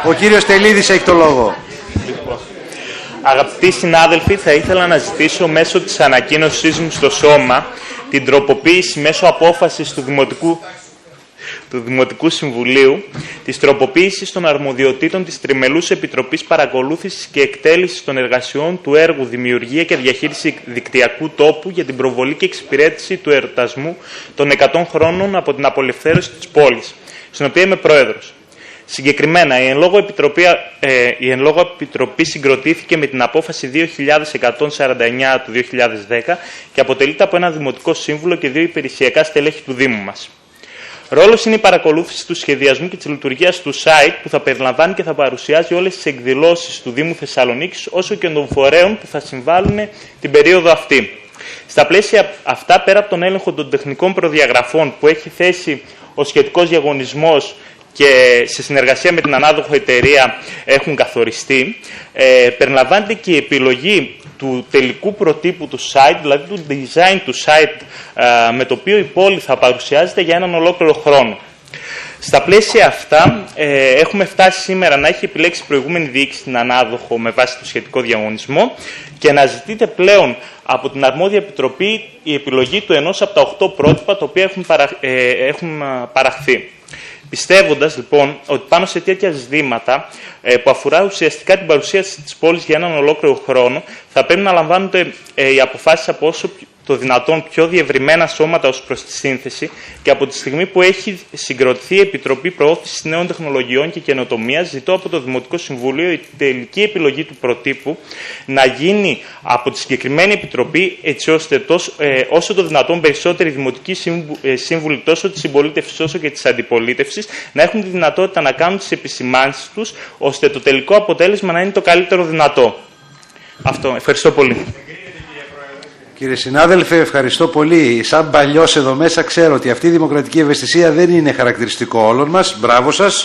Ο κύριος Τελίδης έχει το λόγο. Αγαπητοί συνάδελφοι, θα ήθελα να ζητήσω μέσω της ανακοίνωσής μου στο Σώμα την τροποποίηση μέσω απόφασης του Δημοτικού Συμβουλίου της τροποποίησης των αρμοδιοτήτων της Τριμελούς Επιτροπής Παρακολούθησης και Εκτέλεσης των Εργασιών του έργου Δημιουργία και Διαχείριση Δικτυακού Τόπου για την προβολή και εξυπηρέτηση του εορτασμού των 100 χρόνων από την απελευθέρωση της πόλης, στην οποία είμαι πρόεδρος. Συγκεκριμένα, η εν λόγω επιτροπή συγκροτήθηκε με την απόφαση 2149 του 2010 και αποτελείται από ένα δημοτικό σύμβουλο και 2 υπηρεσιακά στελέχη του Δήμου μας. Ρόλος είναι η παρακολούθηση του σχεδιασμού και της λειτουργίας του site που θα περιλαμβάνει και θα παρουσιάζει όλες τις εκδηλώσεις του Δήμου Θεσσαλονίκης όσο και των φορέων που θα συμβάλλουν την περίοδο αυτή. Στα πλαίσια αυτά, πέρα από τον έλεγχο των τεχνικών προδιαγραφών που έχει θέσει ο σχετικός διαγωνισμός και σε συνεργασία με την ανάδοχο εταιρεία έχουν καθοριστεί, περιλαμβάνεται και η επιλογή του τελικού προτύπου του site, δηλαδή του design του site με το οποίο η πόλη θα παρουσιάζεται για έναν ολόκληρο χρόνο. Στα πλαίσια αυτά έχουμε φτάσει σήμερα να έχει επιλέξει η προηγούμενη διοίκηση την ανάδοχο με βάση το σχετικό διαγωνισμό και να ζητείται πλέον από την αρμόδια επιτροπή η επιλογή του ενός από τα 8 πρότυπα τα οποία έχουν παραχθεί. Πιστεύοντας λοιπόν ότι πάνω σε τέτοια ζητήματα που αφορά ουσιαστικά την παρουσίαση της πόλης για έναν ολόκληρο χρόνο, θα πρέπει να λαμβάνονται οι αποφάσεις από όσο το δυνατόν πιο διευρυμένα σώματα ως προς τη σύνθεση και από τη στιγμή που έχει συγκροτηθεί η Επιτροπή Προώθησης Νέων Τεχνολογιών και Καινοτομίας, ζητώ από το Δημοτικό Συμβούλιο η τελική επιλογή του προτύπου να γίνει από τη συγκεκριμένη Επιτροπή, έτσι ώστε όσο το δυνατόν περισσότεροι δημοτικοί σύμβουλοι τόσο της συμπολίτευσης όσο και της αντιπολίτευσης να έχουν τη δυνατότητα να κάνουν τις επισημάνσεις τους, ώστε το τελικό αποτέλεσμα να είναι το καλύτερο δυνατό. Αυτό. Ευχαριστώ πολύ. Κύριε συνάδελφε, ευχαριστώ πολύ. Σαν παλιός εδώ μέσα ξέρω ότι αυτή η δημοκρατική ευαισθησία δεν είναι χαρακτηριστικό όλων μας. Μπράβο σας.